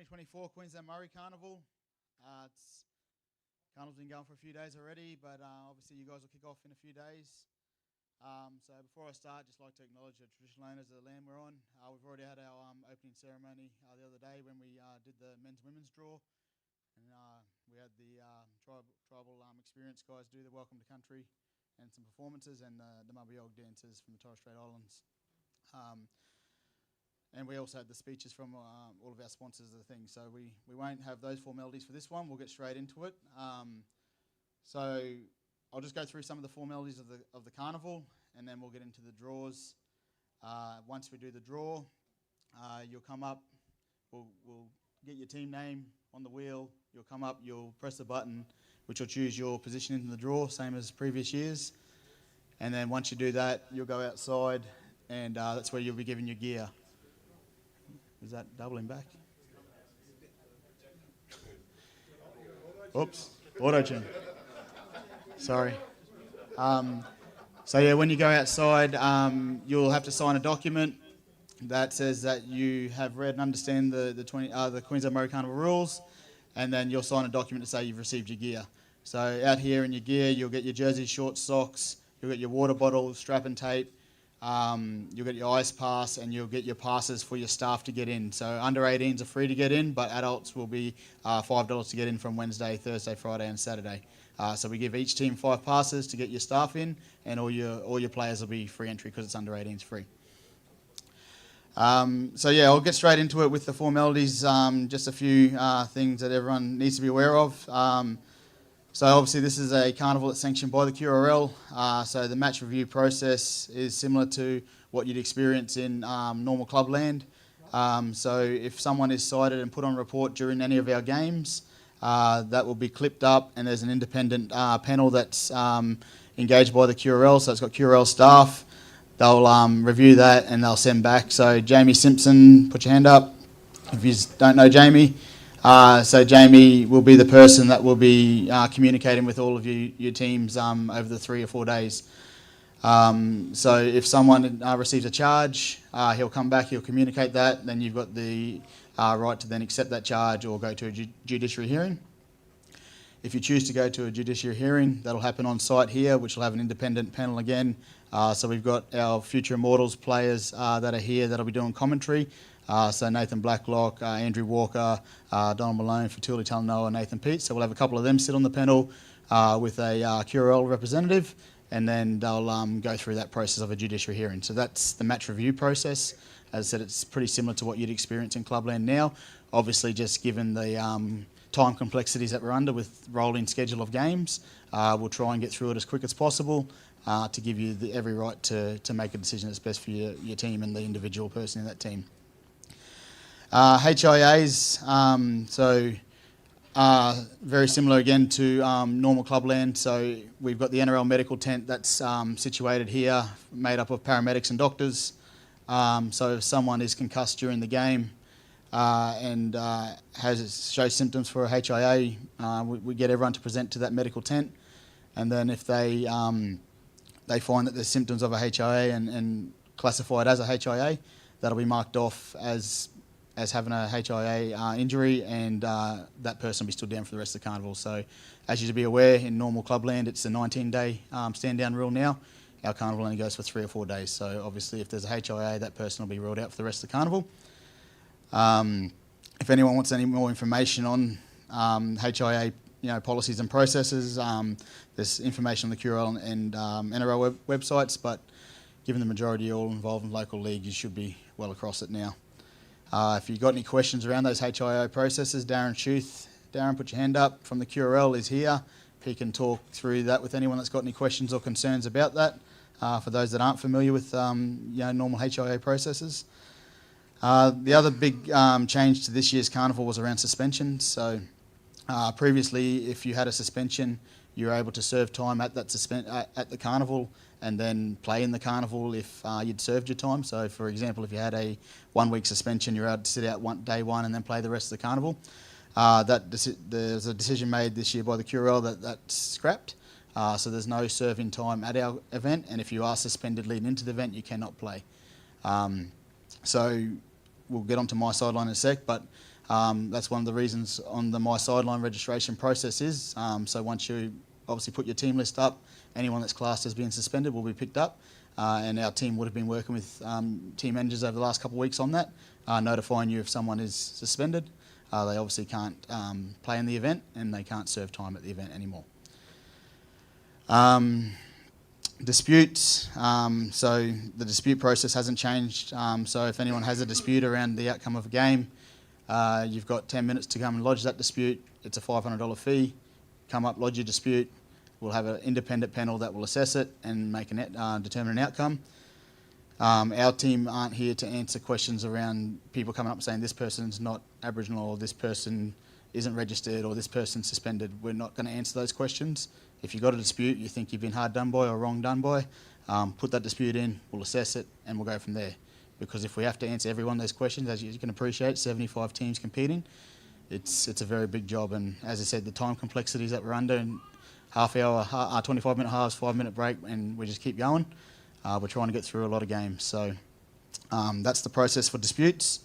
2024 Queensland Murri Carnival. Carnival's been going for a few days already, but obviously you guys will kick off in a few days. So before I start, just like to acknowledge the traditional owners of the land we're on. We've already had our opening ceremony the other day when we did the men's and women's draw. And we had the tribal experience guys do the welcome to country and some performances, and the Mubbiog dancers from the Torres Strait Islands. And we also had the speeches from all of our sponsors of the thing. So we won't have those formalities for this one. We'll get straight into it. So I'll just go through some of the formalities of the carnival, and then we'll get into the draws. Once we do the draw, you'll come up. We'll get your team name on the wheel. You'll come up. You'll press the button, which will choose your position in the draw, same as previous years. And then once you do that, you'll go outside, and that's where you'll be given your gear. Is that doubling back? Oops, auto-tune. Sorry. So yeah, when you go outside, you'll have to sign a document that says that you have read and understand the Queensland Murri Carnival rules, and then you'll sign a document to say you've received your gear. So out here in your gear, you'll get your jersey, shorts, socks, you'll get your water bottle, strap and tape, you'll get your ice pass, and you'll get your passes for your staff to get in. So under 18s are free to get in, but adults will be $5 to get in from Wednesday, Thursday, Friday and Saturday. So we give each team 5 passes to get your staff in, and all your players will be free entry because it's under 18s free. So yeah, I'll get straight into it with the formalities. Just a few things that everyone needs to be aware of. So obviously this is a carnival that's sanctioned by the QRL. So the match review process is similar to what you'd experience in normal clubland. So if someone is cited and put on report during any of our games, that will be clipped up, and there's an independent panel that's engaged by the QRL. So it's got QRL staff. They'll review that and they'll send back. So Jamie Simpson, put your hand up if you don't know Jamie. So Jamie will be the person that will be communicating with all of your teams over the 3 or 4 days. So if someone receives a charge, he'll come back, he'll communicate that, then you've got the right to then accept that charge or go to a judiciary hearing. If you choose to go to a judiciary hearing, that'll happen on site here, which will have an independent panel again. So we've got our future Immortals players that are here that'll be doing commentary. So Nathan Blacklock, Andrew Walker, Donald Malone, Fatuli Talanoa, Nathan Peet. So we'll have a couple of them sit on the panel with a QRL representative, and then they'll go through that process of a judiciary hearing. So that's the match review process. As I said, it's pretty similar to what you'd experience in clubland now. Obviously, just given the time complexities that we're under with rolling schedule of games, we'll try and get through it as quick as possible to give you every right to make a decision that's best for your team and the individual person in that team. HIAs, very similar again to normal clubland. So we've got the NRL medical tent that's situated here, made up of paramedics and doctors. So if someone is concussed during the game and shows symptoms for a HIA, we get everyone to present to that medical tent. And then if they find that there's symptoms of a HIA and classify it as a HIA, that'll be marked off as having a HIA injury, and that person will be stood down for the rest of the carnival. So as you should be aware, in normal clubland, it's a 19-day stand-down rule now. Our carnival only goes for 3 or 4 days. So obviously if there's a HIA, that person will be ruled out for the rest of the carnival. If anyone wants any more information on HIA policies and processes, there's information on the QRL and NRL websites, but given the majority are all involved in local league, you should be well across it now. If you've got any questions around those HIO processes, Darren Schuth, Darren, put your hand up, from the QRL is here. He can talk through that with anyone that's got any questions or concerns about that, for those that aren't familiar with normal HIO processes. The other big change to this year's carnival was around suspensions. So previously, if you had a suspension, you were able to serve time at the carnival and then play in the carnival if you'd served your time. So for example, if you had a 1-week suspension, you're able to sit out day one and then play the rest of the carnival. There's a decision made this year by the QRL that's scrapped. So there's no serving time at our event, and if you are suspended leading into the event, you cannot play. So we'll get onto my sideline in a sec, but That's one of the reasons on the My Sideline registration process is, so once you obviously put your team list up, anyone that's classed as being suspended will be picked up, and our team would have been working with team managers over the last couple of weeks on that, notifying you if someone is suspended. They obviously can't play in the event, and they can't serve time at the event anymore. Disputes, so the dispute process hasn't changed, so if anyone has a dispute around the outcome of a game, you've got 10 minutes to come and lodge that dispute. It's a $500 fee. Come up, lodge your dispute. We'll have an independent panel that will assess it and make determine an outcome. Our team aren't here to answer questions around people coming up saying this person's not Aboriginal or this person isn't registered or this person's suspended. We're not going to answer those questions. If you've got a dispute, you think you've been hard done by or wrong done by, put that dispute in, we'll assess it, and we'll go from there. Because if we have to answer every one of those questions, as you can appreciate, 75 teams competing, it's a very big job. And as I said, the time complexities that we're under, and half hour, 25-minute halves, 5-minute break, and we just keep going. We're trying to get through a lot of games. So that's the process for disputes.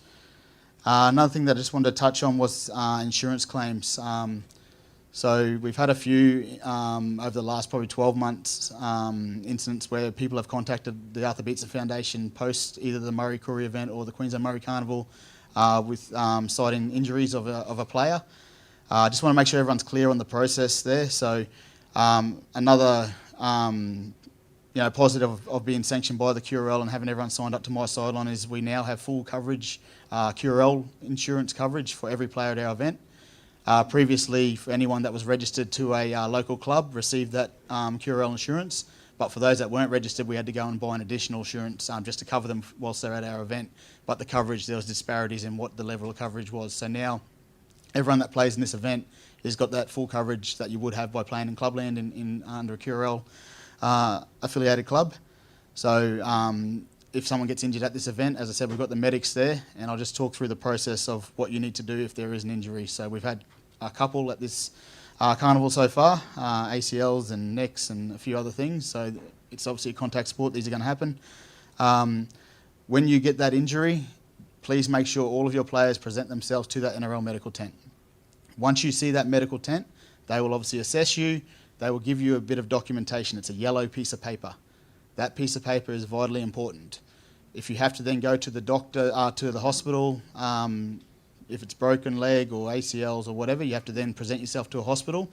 Another thing that I just wanted to touch on was insurance claims. So we've had a few over the last probably 12 months incidents where people have contacted the Arthur Beetson Foundation post either the Murri Koori event or the Queensland Murri Carnival with citing injuries of a player. I just want to make sure everyone's clear on the process there. So another positive of being sanctioned by the QRL and having everyone signed up to My Sideline is we now have full coverage, QRL insurance coverage for every player at our event. Previously, for anyone that was registered to a local club received that QRL insurance, but for those that weren't registered, we had to go and buy an additional insurance just to cover them whilst they're at our event. But the coverage, there was disparities in what the level of coverage was. So now, everyone that plays in this event has got that full coverage that you would have by playing in Clubland under a QRL affiliated club. So if someone gets injured at this event, as I said, we've got the medics there, and I'll just talk through the process of what you need to do if there is an injury. So we've had a couple at this carnival so far, ACLs and necks and a few other things. So it's obviously a contact sport. These are going to happen. When you get that injury, please make sure all of your players present themselves to that NRL medical tent. Once you see that medical tent, they will obviously assess you. They will give you a bit of documentation. It's a yellow piece of paper. That piece of paper is vitally important. If you have to then go to the doctor, to the hospital, if it's broken leg or ACLs or whatever, you have to then present yourself to a hospital.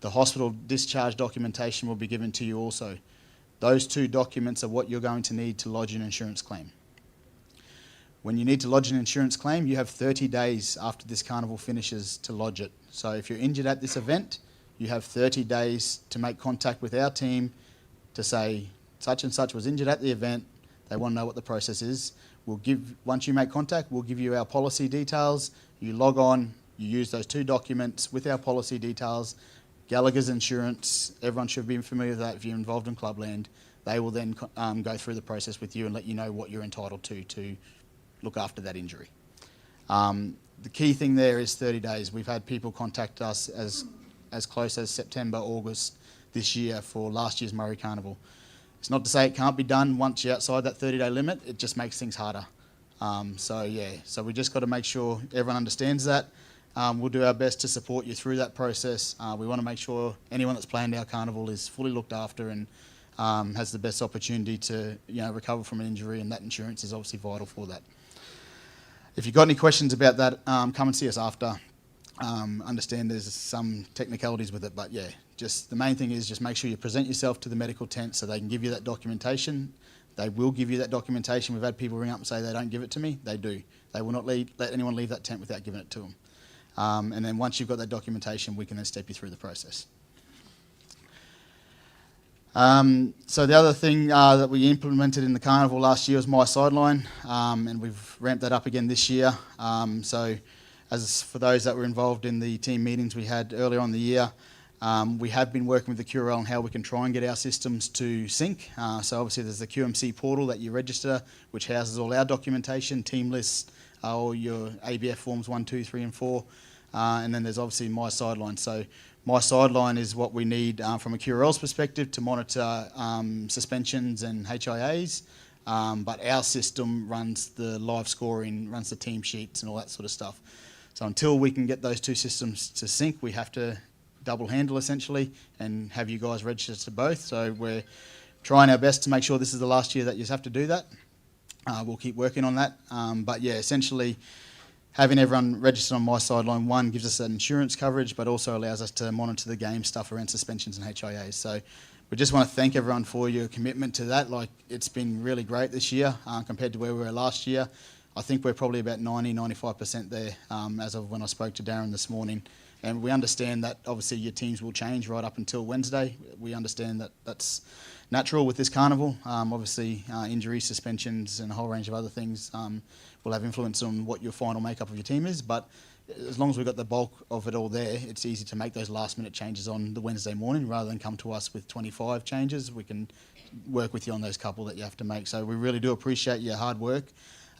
The hospital discharge documentation will be given to you also. Those two documents are what you're going to need to lodge an insurance claim. When you need to lodge an insurance claim, you have 30 days after this carnival finishes to lodge it. So if you're injured at this event, you have 30 days to make contact with our team to say, such and such was injured at the event. They want to know what the process is. Once you make contact, we'll give you our policy details. You log on, you use those two documents with our policy details, Gallagher's insurance. Everyone should be familiar with that if you're involved in Clubland. They will then go through the process with you and let you know what you're entitled to look after that injury. The key thing there is 30 days. We've had people contact us as close as September, August this year for last year's Murri Carnival. It's not to say it can't be done once you're outside that 30-day limit. It just makes things harder. So we just got to make sure everyone understands that. We'll do our best to support you through that process. We want to make sure anyone that's playing our carnival is fully looked after and has the best opportunity to recover from an injury, and that insurance is obviously vital for that. If you've got any questions about that, come and see us after. Understand there's some technicalities with it, but yeah, just the main thing is just make sure you present yourself to the medical tent so they can give you that documentation. They will give you that documentation. We've had people ring up and say they don't give it to me. They do. They will not let anyone leave that tent without giving it to them. And then once you've got that documentation, we can then step you through the process. So the other thing that we implemented in the carnival last year was My Sideline, and we've ramped that up again this year. So as for those that were involved in the team meetings we had earlier on in the year, we have been working with the QRL on how we can try and get our systems to sync. So obviously there's the QMC portal that you register, which houses all our documentation, team lists, all your ABF forms 1, 2, 3 and 4. And then there's obviously My Sideline. So My Sideline is what we need from a QRL's perspective to monitor suspensions and HIAs. But our system runs the live scoring, runs the team sheets and all that sort of stuff. So until we can get those two systems to sync, we have to double handle essentially and have you guys register to both. So we're trying our best to make sure this is the last year that you have to do that. We'll keep working on that. But yeah, essentially having everyone registered on My Sideline, one, gives us that insurance coverage, but also allows us to monitor the game stuff around suspensions and HIAs. So we just want to thank everyone for your commitment to that. Like, it's been really great this year compared to where we were last year. I think we're probably about 90-95% there as of when I spoke to Darren this morning. And we understand that obviously your teams will change right up until Wednesday. We understand that that's natural with this carnival. Obviously injuries, suspensions and a whole range of other things will have influence on what your final makeup of your team is. But as long as we've got the bulk of it all there, it's easy to make those last minute changes on the Wednesday morning rather than come to us with 25 changes. We can work with you on those couple that you have to make. So we really do appreciate your hard work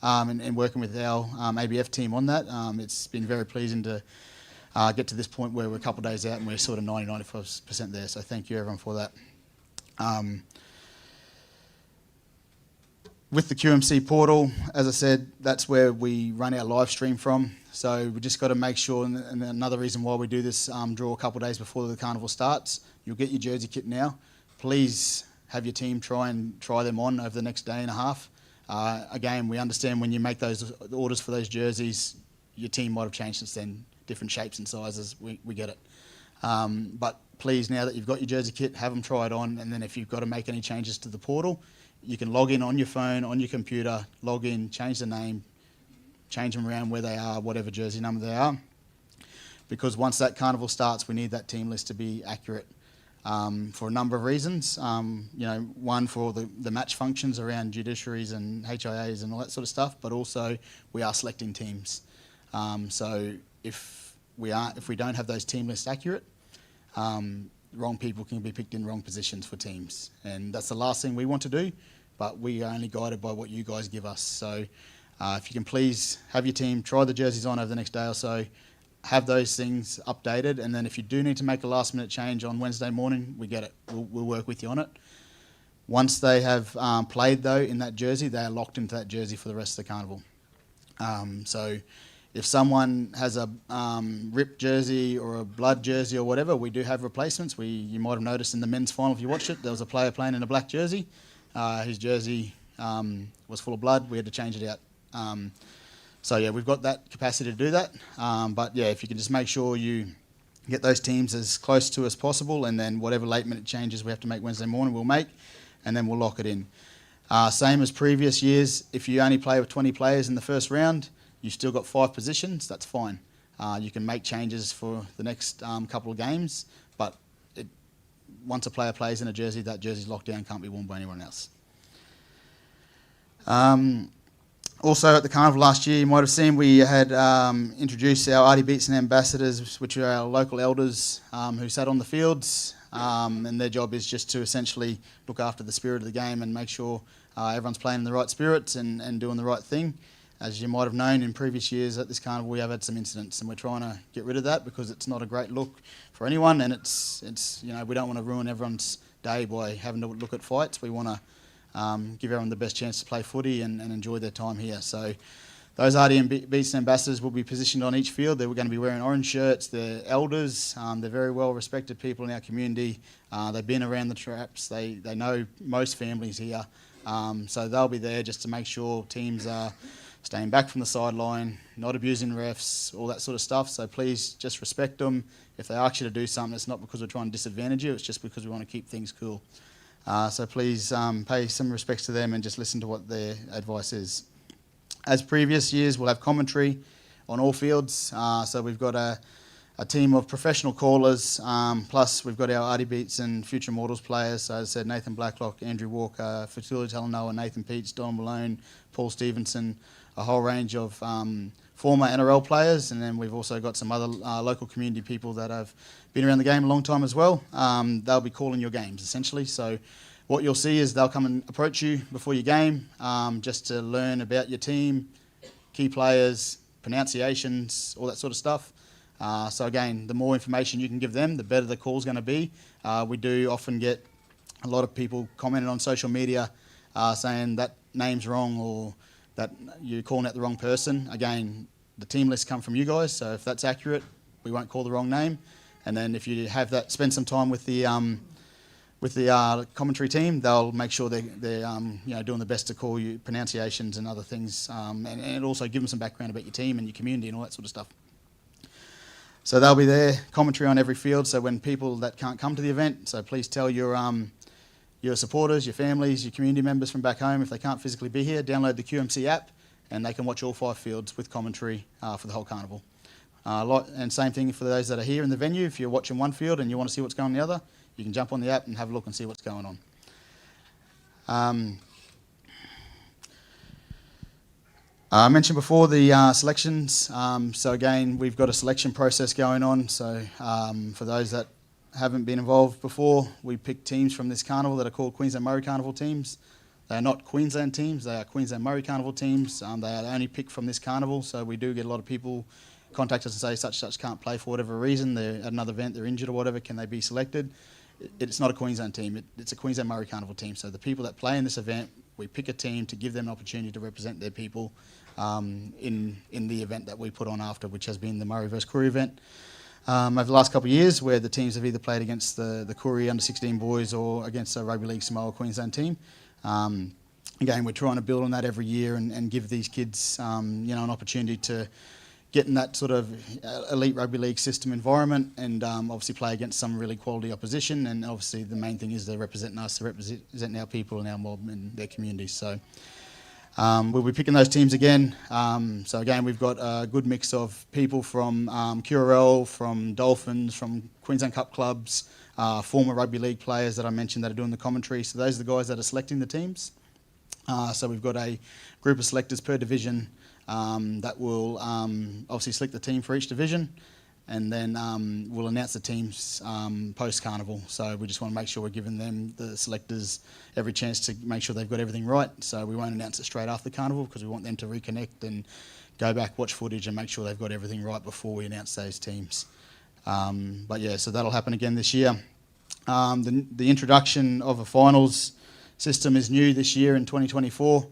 and working with our ABF team on that. It's been very pleasing to get to this point where we're a couple of days out and we're sort of 90-95% there. So thank you everyone for that. With the QMC portal, as I said, that's where we run our live stream from. So we just got to make sure, and another reason why we do this draw a couple of days before the carnival starts, you'll get your jersey kit now. Please have your team try them on over the next day and a half. Again, we understand when you make those orders for those jerseys, your team might have changed since then, different shapes and sizes, we get it. But please, now that you've got your jersey kit, have them try it on, and then if you've got to make any changes to the portal, you can log in on your phone, on your computer, log in, change the name, change them around where they are, whatever jersey number they are. Because once that carnival starts, we need that team list to be accurate for a number of reasons. One, for the match functions around judiciaries and HIAs and all that sort of stuff, but also we are selecting teams. So if we don't have those team lists accurate, wrong people can be picked in wrong positions for teams. And that's the last thing we want to do, but we are only guided by what you guys give us. So if you can please have your team try the jerseys on over the next day or so, have those things updated, and then if you do need to make a last minute change on Wednesday morning, we get it. We'll work with you on it. Once they have played though in that jersey, they are locked into that jersey for the rest of the carnival. So if someone has a ripped jersey or a blood jersey or whatever, we do have replacements. You might have noticed in the men's final, if you watched it, there was a player playing in a black jersey. His jersey was full of blood. We had to change it out. So yeah, we've got that capacity to do that. But yeah, if you can just make sure you get those teams as close to as possible, and then whatever late minute changes we have to make Wednesday morning, we'll make, and then we'll lock it in. Same as previous years, if you only play with 20 players in the first round, you've still got 5 positions, that's fine. You can make changes for the next couple of games, but once a player plays in a jersey, that jersey's locked down, can't be worn by anyone else. Also at the carnival last year, you might have seen we had introduced our Artie Beatson ambassadors, which are our local elders who sat on the fields, and their job is just to essentially look after the spirit of the game and make sure everyone's playing in the right spirits and doing the right thing. As you might have known in previous years at this carnival, we have had some incidents, and we're trying to get rid of that because it's not a great look for anyone, and it's we don't want to ruin everyone's day by having to look at fights. We want to give everyone the best chance to play footy and enjoy their time here. So those Artie and Beatson ambassadors will be positioned on each field. They're going to be wearing orange shirts. They're elders. They're very well respected people in our community. They've been around the traps. They know most families here. So they'll be there just to make sure teams are staying back from the sideline, not abusing refs, all that sort of stuff. So please just respect them. If they ask you to do something, it's not because we're trying to disadvantage you, it's just because we want to keep things cool. So please pay some respects to them and just listen to what their advice is. As previous years, we'll have commentary on all fields. So we've got a team of professional callers, plus we've got our Artie Beats and Future Mortals players. So as I said, Nathan Blacklock, Andrew Walker, Fatuli Talanoa, Nathan Peets, Don Malone, Paul Stevenson, a whole range of former NRL players, and then we've also got some other local community people that have been around the game a long time as well. They'll be calling your games essentially. So what you'll see is they'll come and approach you before your game just to learn about your team, key players, pronunciations, all that sort of stuff. So again, the more information you can give them, the better the call's going to be. We do often get a lot of people commenting on social media saying that name's wrong or that you're calling out the wrong person. Again, the team list come from you guys, so if that's accurate, we won't call the wrong name. And then if you have that, spend some time with the commentary team, they'll make sure they're doing the best to call you pronunciations and other things, and also give them some background about your team and your community and all that sort of stuff. So they'll be there, commentary on every field, so when people that can't come to the event, so please tell your supporters, your families, your community members from back home, if they can't physically be here, download the QMC app and they can watch all 5 fields with commentary for the whole carnival. And same thing for those that are here in the venue. If you're watching one field and you want to see what's going on the other, you can jump on the app and have a look and see what's going on. I mentioned before the selections. So again, we've got a selection process going on. So for those that haven't been involved before, we pick teams from this carnival that are called Queensland Murri Carnival teams. They are not Queensland teams, they are Queensland Murri Carnival teams. They are only picked from this carnival, so we do get a lot of people contact us and say such can't play for whatever reason, they're at another event, they're injured or whatever, can they be selected? It's not a Queensland team, it's a Queensland Murri Carnival team. So the people that play in this event, we pick a team to give them an opportunity to represent their people in the event that we put on after, which has been the Murri vs Koori event. Over the last couple of years, where the teams have either played against the Koori under-16 boys or against a Rugby League Samoa Queensland team. Again, we're trying to build on that every year and give these kids an opportunity to get in that sort of elite rugby league system environment and obviously play against some really quality opposition. And obviously the main thing is they're representing us, they're representing our people and our mob and their communities. So we'll be picking those teams again. So again, we've got a good mix of people from QRL, from Dolphins, from Queensland Cup clubs, former rugby league players that I mentioned that are doing the commentary. So those are the guys that are selecting the teams. So we've got a group of selectors per division that will obviously select the team for each division, and then we'll announce the teams post-carnival. So we just want to make sure we're giving them, the selectors, every chance to make sure they've got everything right. So we won't announce it straight after the carnival because we want them to reconnect and go back, watch footage and make sure they've got everything right before we announce those teams. But yeah, so that'll happen again this year. The introduction of a finals system is new this year in 2024.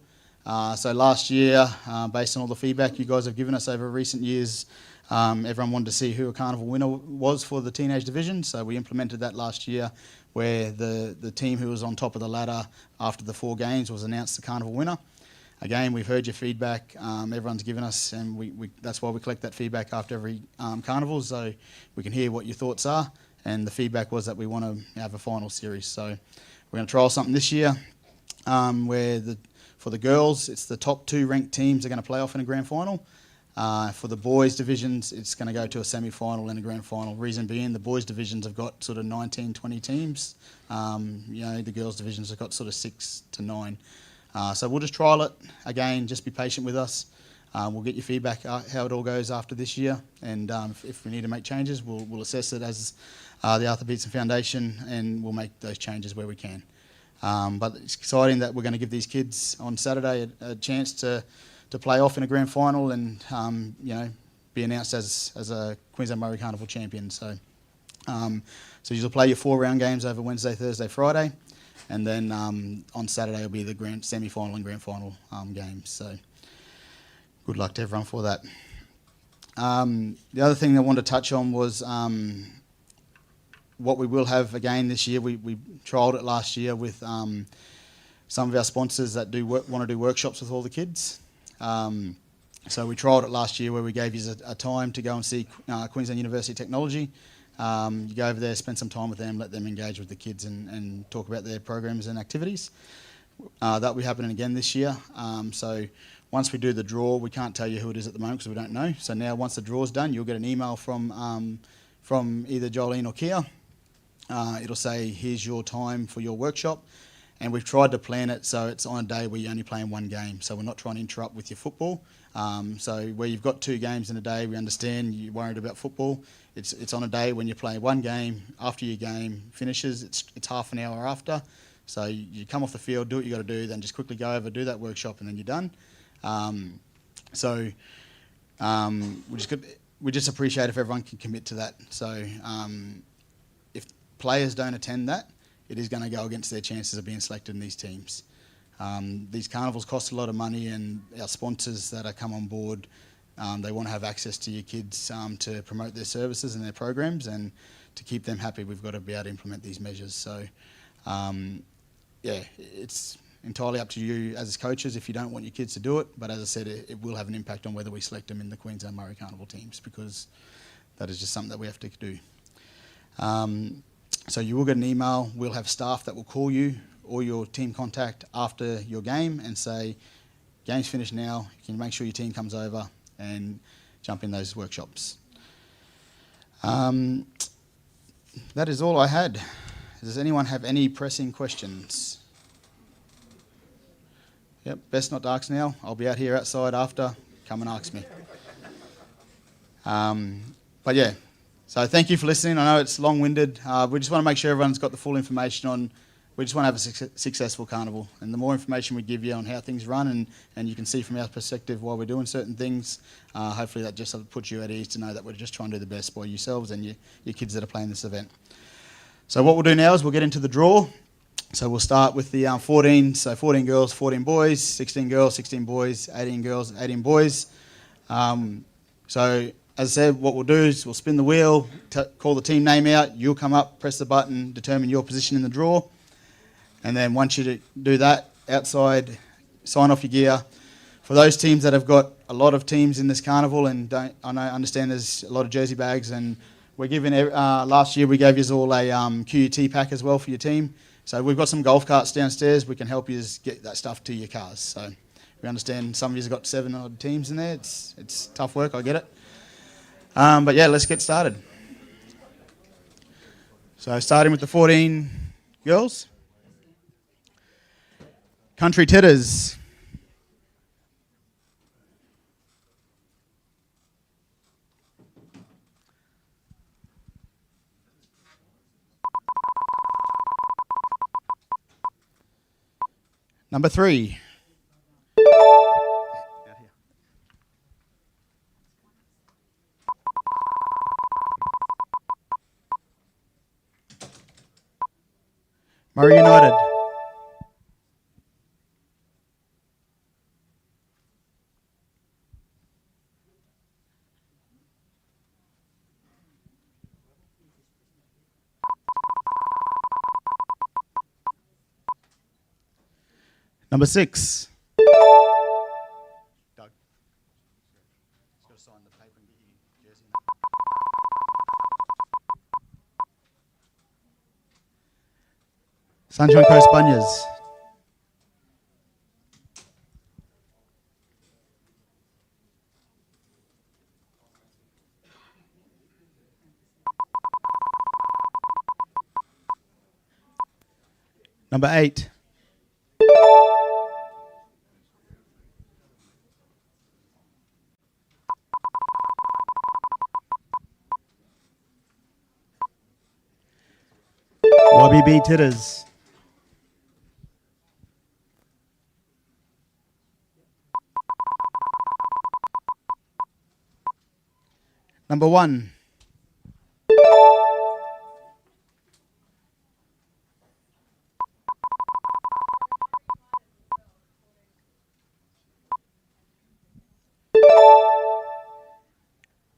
So last year, based on all the feedback you guys have given us over recent years, everyone wanted to see who a carnival winner was for the teenage division. So we implemented that last year, where the team who was on top of the ladder after the 4 games was announced the carnival winner. Again, we've heard your feedback. Everyone's given us, and that's why we collect that feedback after every carnival, so we can hear what your thoughts are. And the feedback was that we want to have a final series. So we're going to trial something this year, where for the girls, it's the top 2 ranked teams are going to play off in a grand final. For the boys divisions, it's going to go to a semi-final and a grand final. Reason being, the boys divisions have got sort of 19, 20 teams. The girls divisions have got sort of 6 to 9. So we'll just trial it. Again, just be patient with us. We'll get your feedback how it all goes after this year. And if we need to make changes, we'll assess it as the Arthur Beetson Foundation, and we'll make those changes where we can. But it's exciting that we're going to give these kids on Saturday a chance to play off in a grand final and be announced as a Queensland Murri Carnival champion. So you'll play your 4 round games over Wednesday, Thursday, Friday, and then on Saturday will be the grand semi-final and grand final games. So good luck to everyone for that. The other thing I wanted to touch on was what we will have again this year. We trialled it last year with some of our sponsors that want to do workshops with all the kids. So we trialled it last year where we gave you a time to go and see Queensland University of Technology. You go over there, spend some time with them, let them engage with the kids and talk about their programs and activities. That will be happening again this year. So once we do the draw, we can't tell you who it is at the moment because we don't know. So now once the draw's done, you'll get an email from either Jolene or Kia. It'll say, here's your time for your workshop. And we've tried to plan it so it's on a day where you're only playing 1 game. So we're not trying to interrupt with your football. So where you've got 2 games in a day, we understand you're worried about football. It's on a day when you play 1 game. After your game finishes, it's half an hour after. So you come off the field, do what you got to do, then just quickly go over, do that workshop, and then you're done. We just appreciate if everyone can commit to that. So if players don't attend that, it is going to go against their chances of being selected in these teams. These carnivals cost a lot of money, and our sponsors that are come on board, They want to have access to your kids to promote their services and their programs, and to keep them happy, we've got to be able to implement these measures. So, yeah, it's entirely up to you as coaches if you don't want your kids to do it. But as I said, it will have an impact on whether we select them in the Queensland Murri Carnival teams, because that is just something that we have to do. So you will get an email. We'll have staff that will call you or your team contact after your game and say, game's finished now, can you make sure your team comes over and jump in those workshops. That is all I had. Does anyone have any pressing questions? Yep, best not to ask now. I'll be out here outside after. Come and ask me. But yeah, so thank you for listening. I know it's long-winded. We just want to make sure everyone's got the full information on. We just want to have a successful carnival, and the more information we give you on how things run, and you can see from our perspective why we're doing certain things, hopefully that just puts you at ease to know that we're just trying to do the best by yourselves and your kids that are playing this event. So what we'll do now is we'll get into the draw. So we'll start with the 14, so 14 girls, 14 boys, 16 girls, 16 boys, 18 girls, 18 boys. So as I said, what we'll do is we'll spin the wheel, call the team name out, you'll come up, press the button, determine your position in the draw. And then once you do that, outside, sign off your gear. For those teams that have got a lot of teams in this carnival and I understand there's a lot of jersey bags, and we're giving, last year we gave you all a QUT pack as well for your team. So we've got some golf carts downstairs. We can help you get that stuff to your cars. So we understand some of you have got 7 odd teams in there. It's tough work, I get it. But yeah, let's get started. So starting with the 14 girls. Country Titters. Number 3. Murri United. Number 6. Doug. Just got to sign the paper and get your jersey. Sunshine Coast Bunyas. Number 8. YBB Titters. Number 1.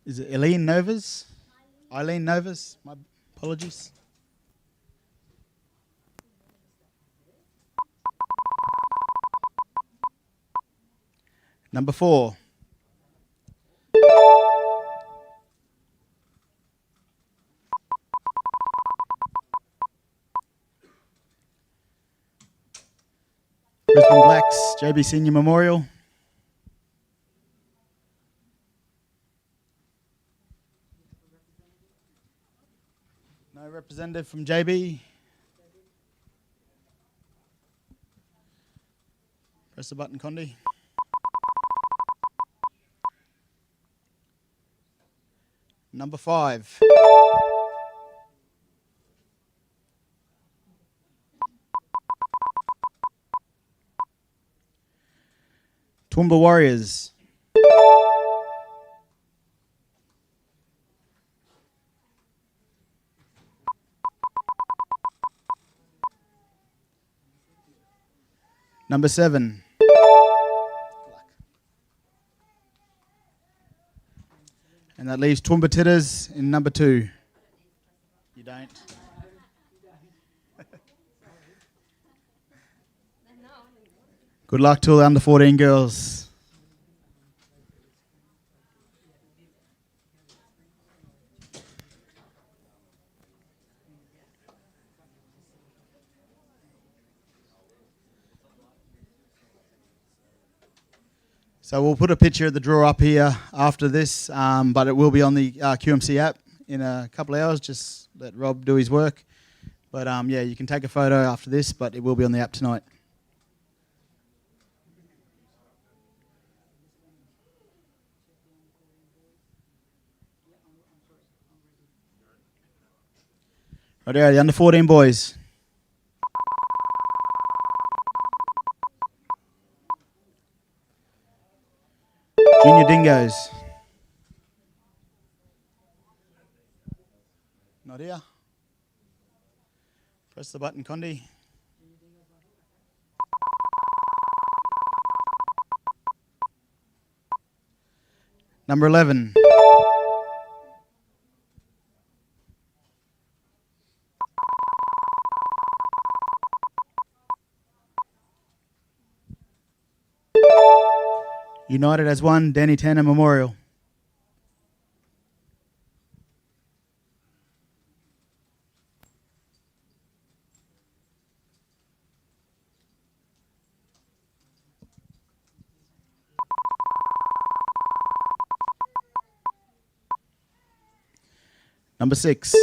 Is it Eileen Novas? Eileen Novas? My apologies. Number 4. Brisbane Blacks, JB Senior Memorial. No representative from JB. Press the button, Condi. Number 5. Toowoomba Warriors. Number 7. And that leaves Toowoomba Titters in number 2. You don't? Good luck to all the under 14 girls. So we'll put a picture of the draw up here after this, but it will be on the QMC app in a couple of hours. Just let Rob do his work. But yeah, you can take a photo after this, but it will be on the app tonight. Right there, the under 14 boys. Junior Dingoes. Not here. Press the button, Condi. Number 11. United has won, Danny Tanner Memorial. Number 6.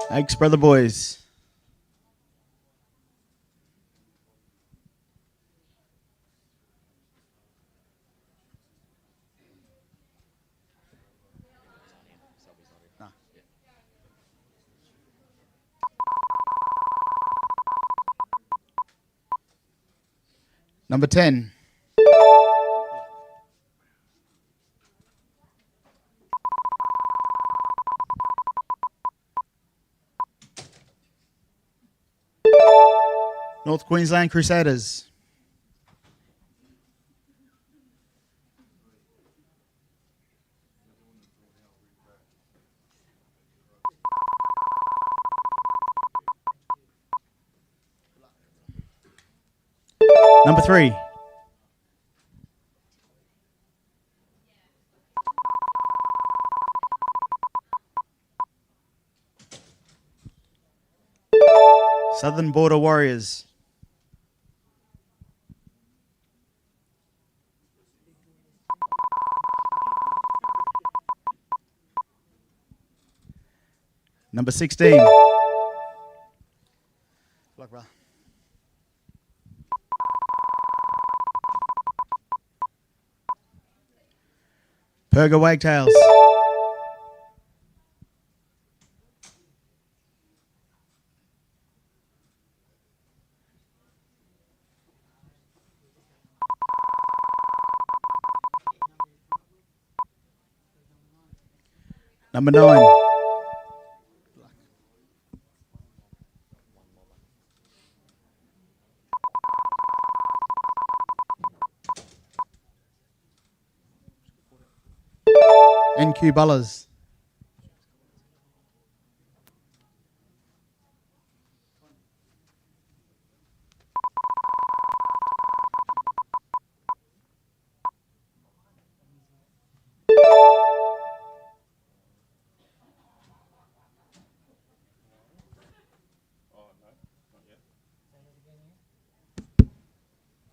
Thanks, brother boys. Number 10. North Queensland Crusaders. Number 3. Southern Border Warriors. Number 16. Good luck, brother. Perga Wagtails. Number 9. NQ Bullers.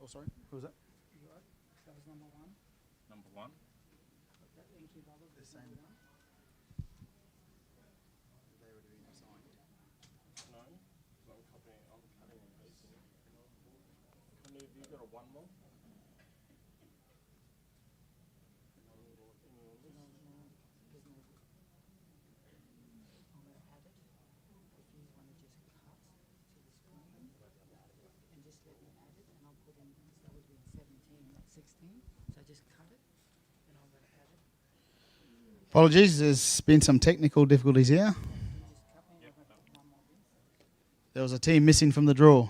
Oh, sorry. Who was that? That was number 1. Number 1. That NQ Bubbles The is same. number 1. They would have been assigned. No, I'm cutting and pasting. Have you got a 1 more? I'm going to add it. If you want to just cut to the screen and just let me add it, and I'll put in, that would be 17, not 16. So I just cut it and I'm going to add it. Apologies, there's been some technical difficulties here. Can you just cut me? I'm going to put one more in. There was a team missing from the draw. Do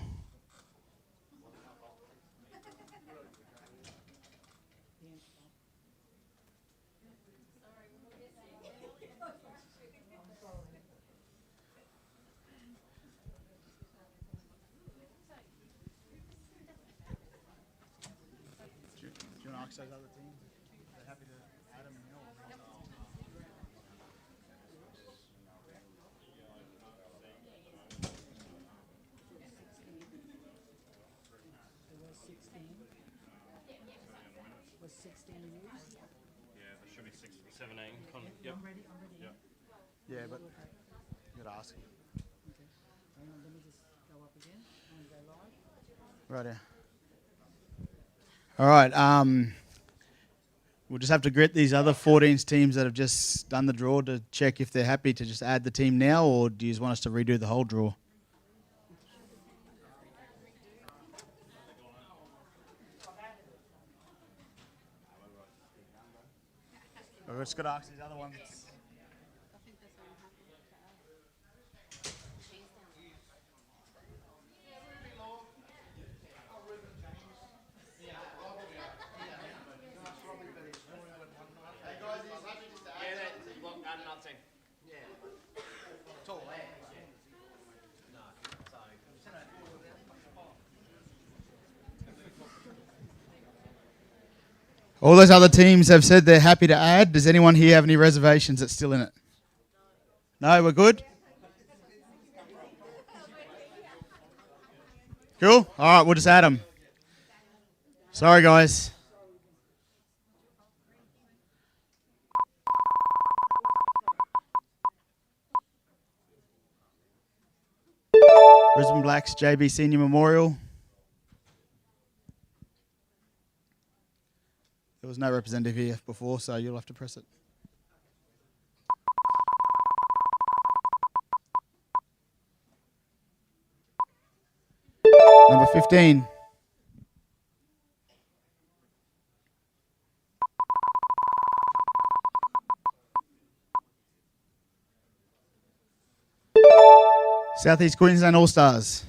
you want to ask those other teams? They're happy to add them now. There was 16. Was 16 used? Yeah, there should be 17. Yep. I'm ready. Yep. Yeah, but you got to ask. Okay. Hang on, let me just go up again and go live. Right here. All right. We'll just have to grit these other 14 teams that have just done the draw to check if they're happy to just add the team now, or do you want us to redo the whole draw? We've just got to ask these other ones. All those other teams have said they're happy to add. Does anyone here have any reservations that's still in it? No, we're good? Cool? All right, we'll just add them. Sorry, guys. Brisbane Blacks, JB Senior Memorial. There was no representative here before, so you'll have to press it. Number 15. Southeast Queensland All-Stars.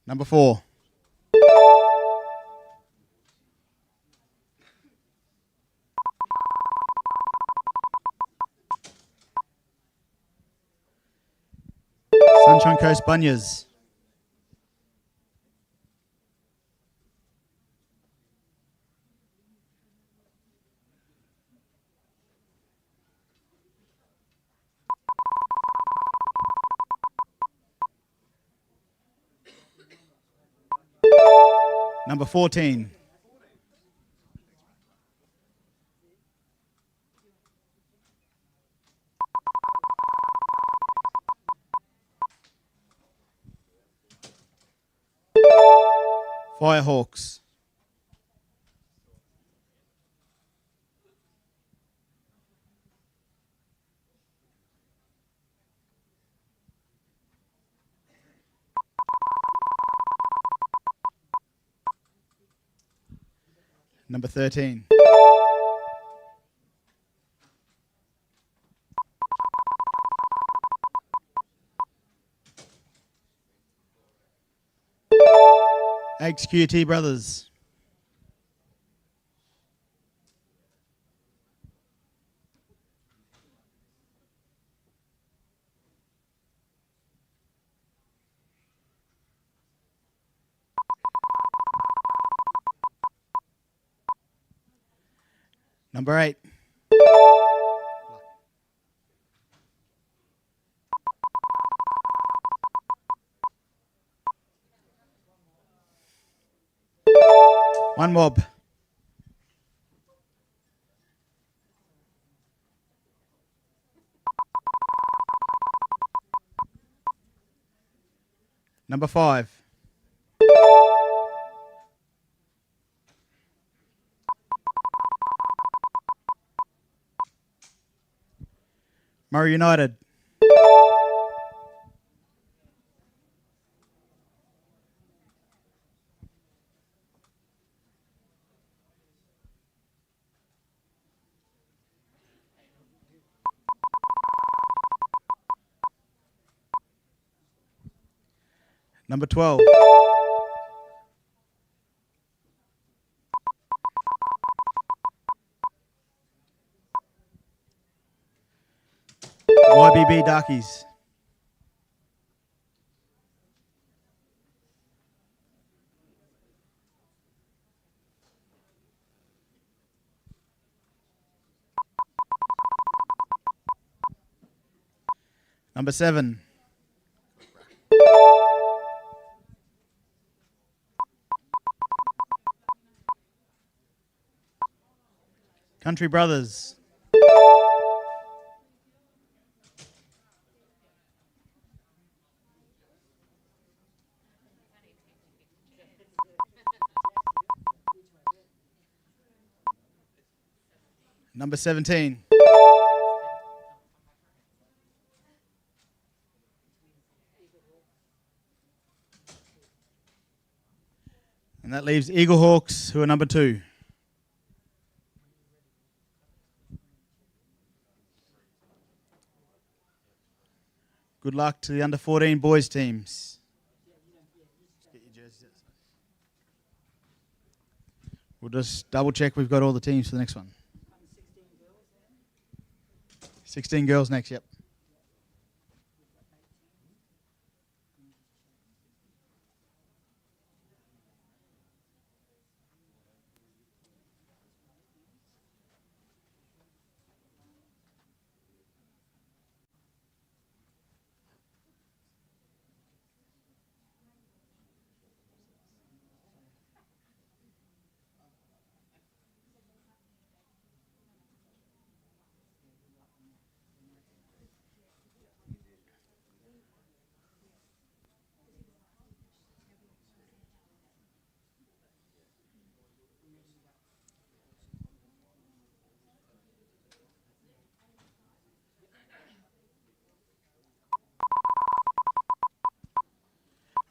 Number 4. Sunshine Coast Bunyas. Number 14. Firehawks. Number 13. Eggs QT Brothers. Number 8. One mob. Number 5. Murri United. Number 12. YBB Darkies. Number 7. Country Brothers. Number 17. And that leaves Eagle Hawks, who are number 2. Good luck to the under 14 boys teams. Get your jerseys out. We'll just double check we've got all the teams for the next one. 16 girls next, yep.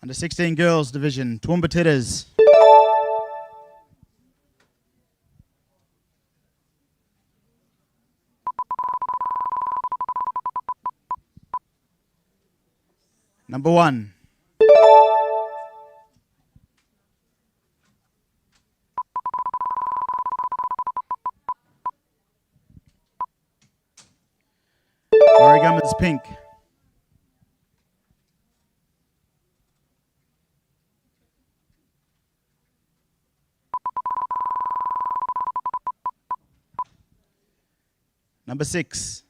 Under 16 girls division, Toowoomba Titters. Number 1. Murri Gummers Pink. Number 6.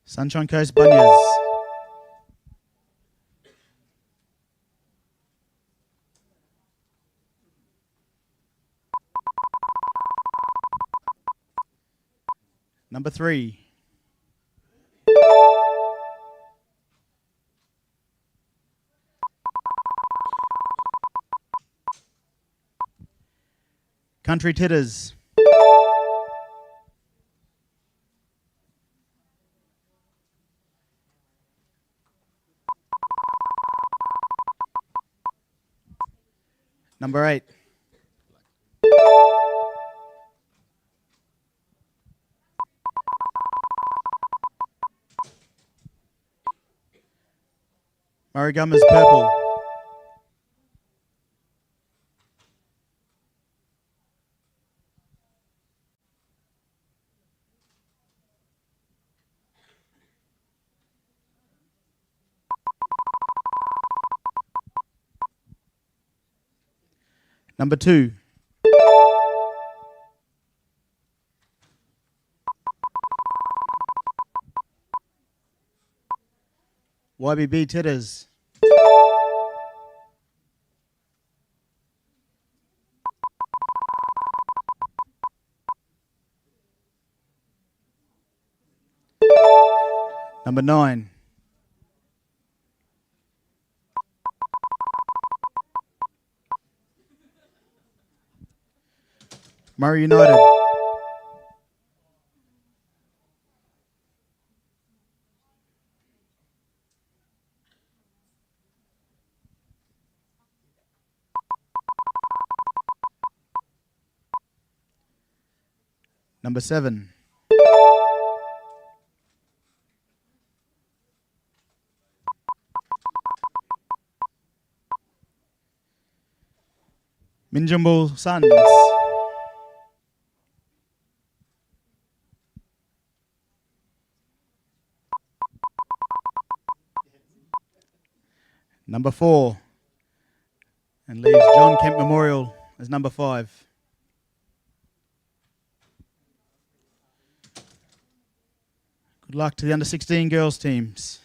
Sunshine Coast Bunyas. Number 3. Country Titters. Number 8. Murri Gummers Purple. Number 2. YBB Titters. Number 9. Murri United. Number 7. Minjumbu Suns. Number 4. And leaves John Kemp Memorial as number 5. Good luck to the under 16 girls teams.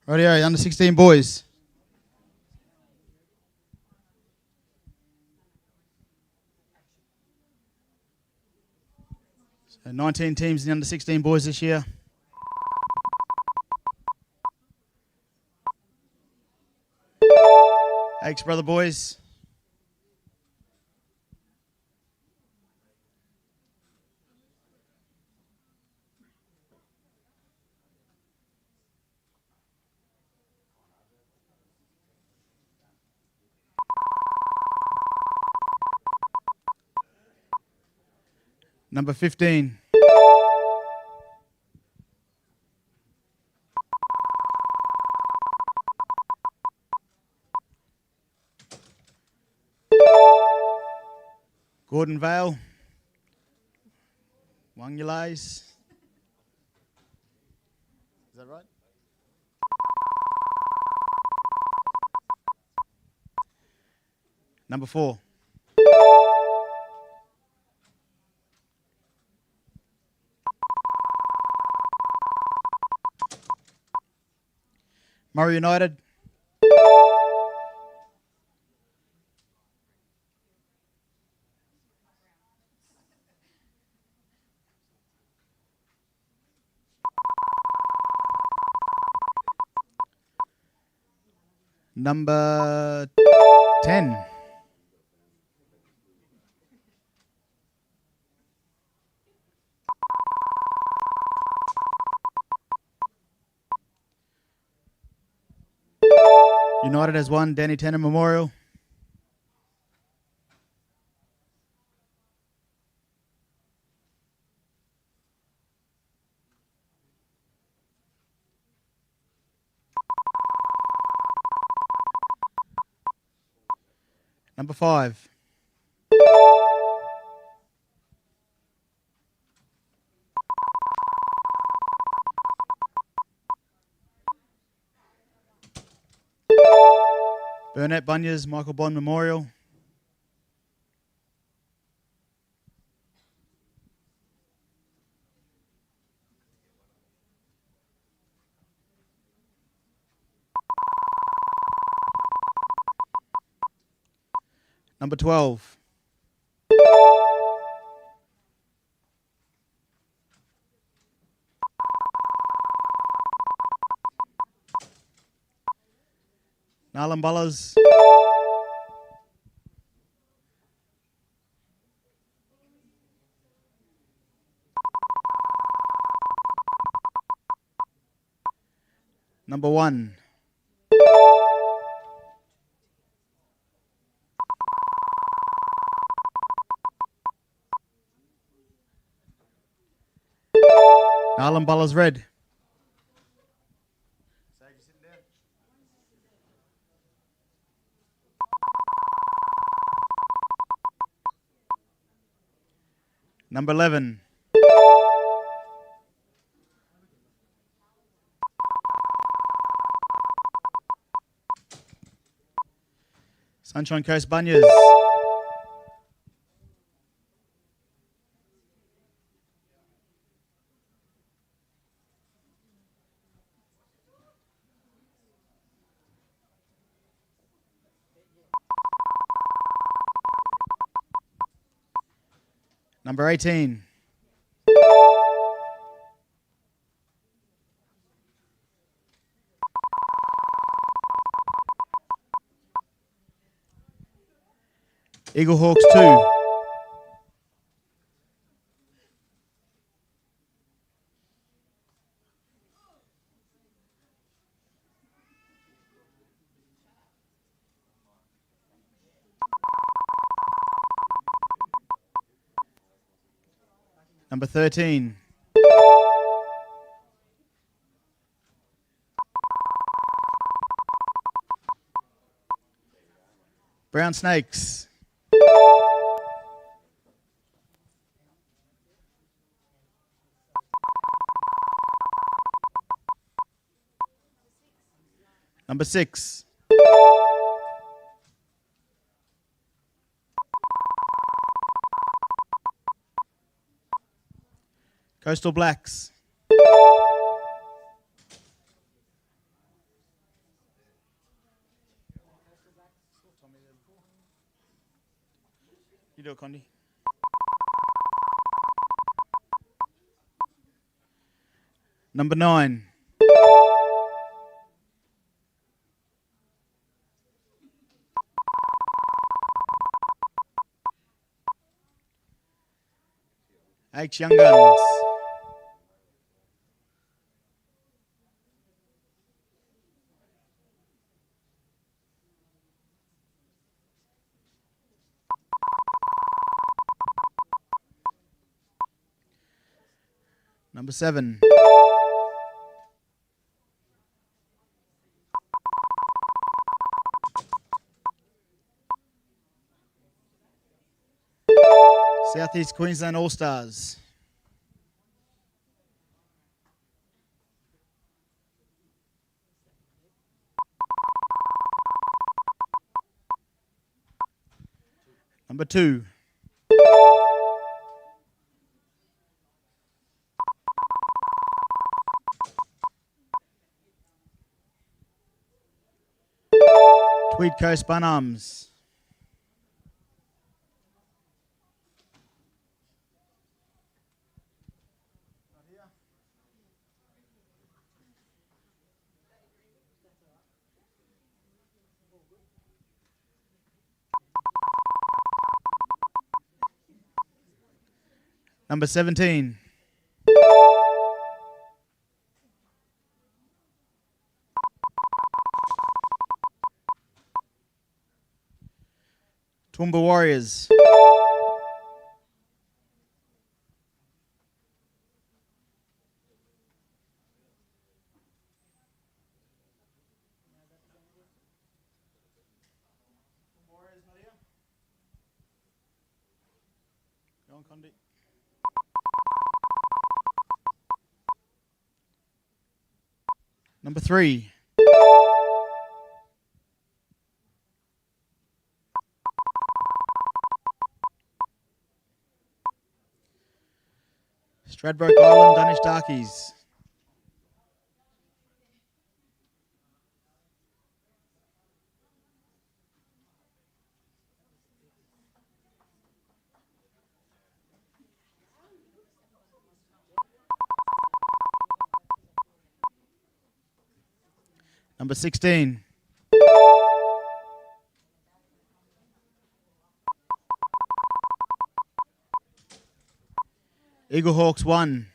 Rightio, under 16 boys. So 19 teams in the under 16 boys this year. Aches brother boys. Number 15. Gordon Vale. Wangulays. Is that right? Number 4. Murri United. Number 10. United has won Danny Tanner Memorial. Number 5. Burnett Bunyas Michael Bond Memorial. Number 12. Nalan Bullas. Number 1. Nalan Bullas Red. Number 11. Sunshine Coast Bunyas. Number 18. Eagle Hawks 2. Number 13. Brown Snakes. Number 6. Coastal Blacks. You do it, Condi. Number 9. H Young Guns. Number 7. Southeast Queensland All Stars. Number 2. Tweed Coast Bunarms. Number 17. Toowoomba Warriors. Go on, Condi. Number 3. Stradbroke Island Danish Darkies. Number 16. Eagle Hawks 1.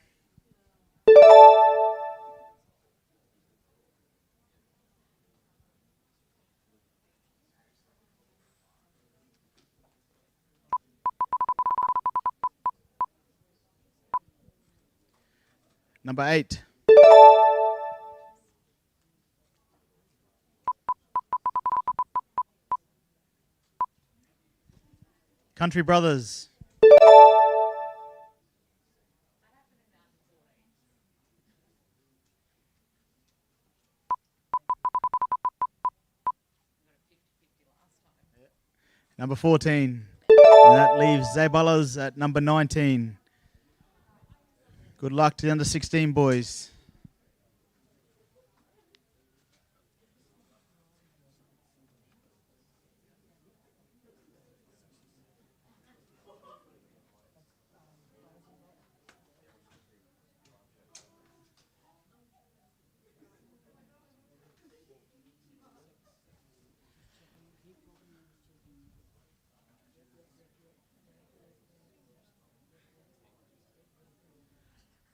Number 8. Country Brothers. Number 14. And that leaves Zaballas at number 19. Good luck to the under 16 boys.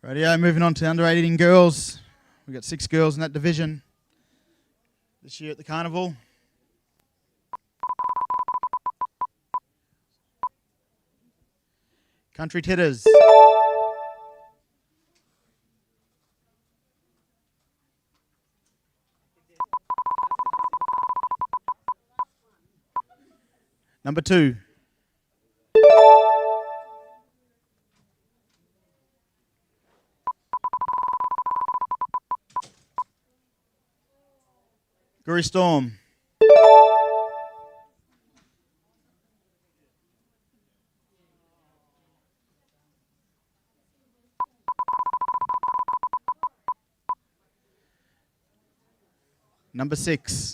Rightio, moving on to under 18 girls. We've got 6 girls in that division this year at the carnival. Country Titters. Number 2. Guri Storm. Number 6.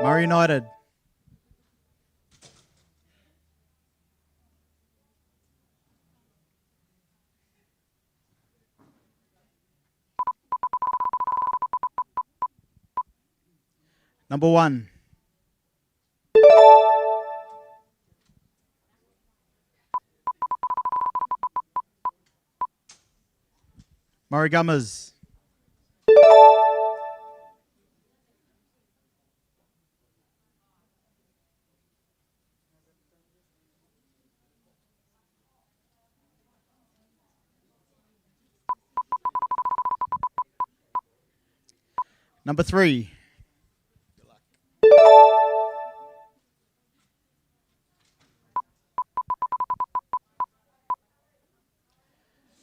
Murri United. Number 1. Murri Gummers. Number 3.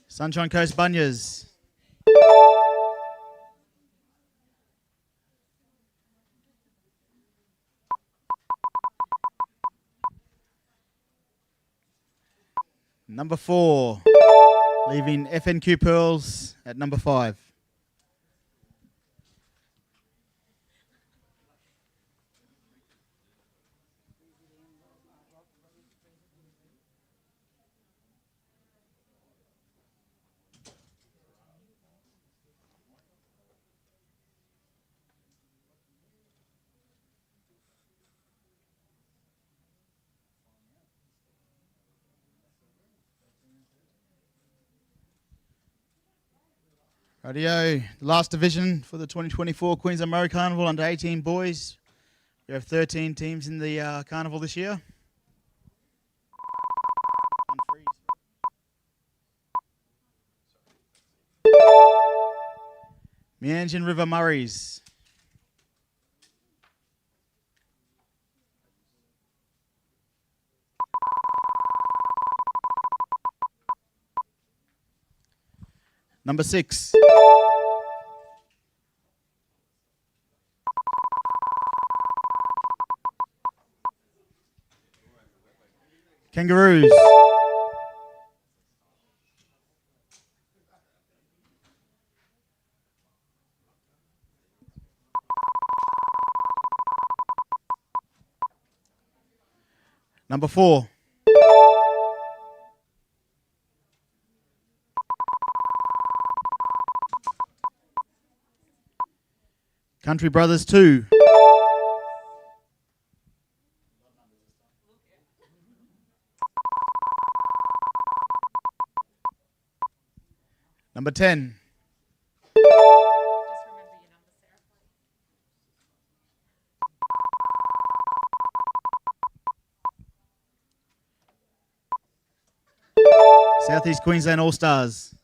Sunshine Coast Bunyas. Number 4. Leaving FNQ Pearls at number 5. Rightio. Last division for the 2024 Queensland Murri Carnival under 18 boys. We have 13 teams in the carnival this year. Meanjin River Murrays. Number 6. Kangaroos. Number 4. Country Brothers 2. Number 10. Just remember your number, Sarah. Southeast Queensland All-Stars.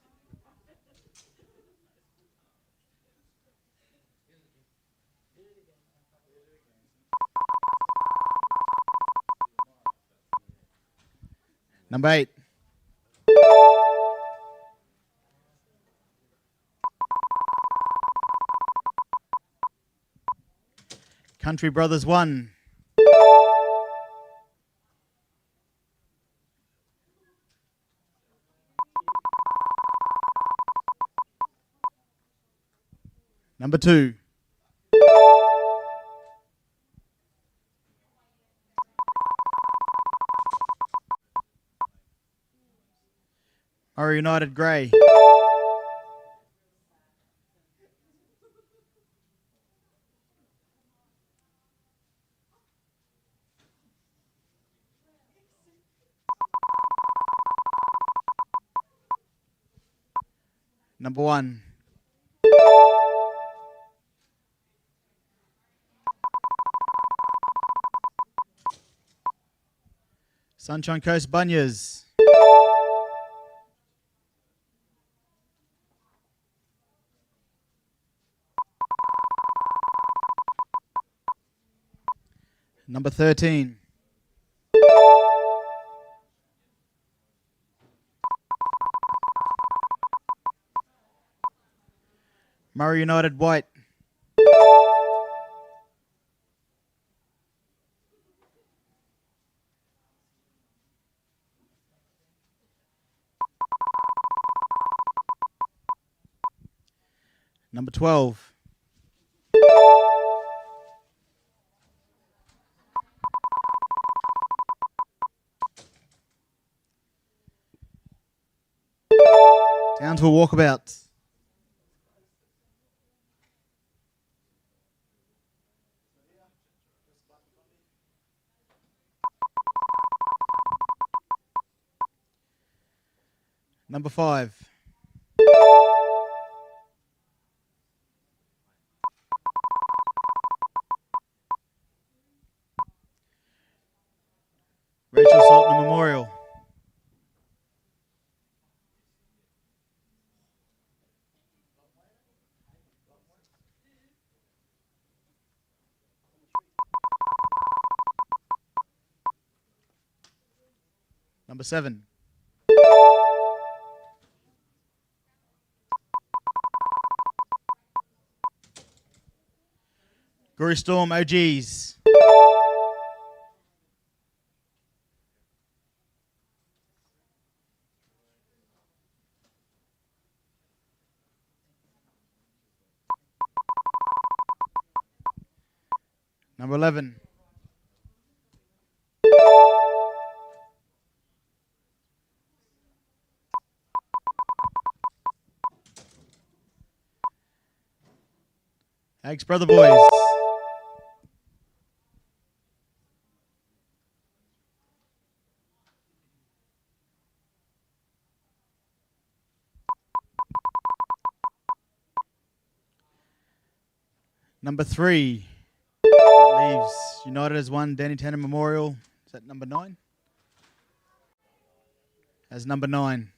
Number 8. Country Brothers 1. Number 2. Murri United Grey. Number 1. Sunshine Coast Bunyas. Number 13. Murri United White. Number 12. Down to a walkabout. Number 5. Rachel Saltman Memorial. Number 7. Gory Storm OGs. Number 11. Ags Brother Boys. Number 3. That leaves United as 1. Danny Tanner Memorial. Is that number 9? As number 9.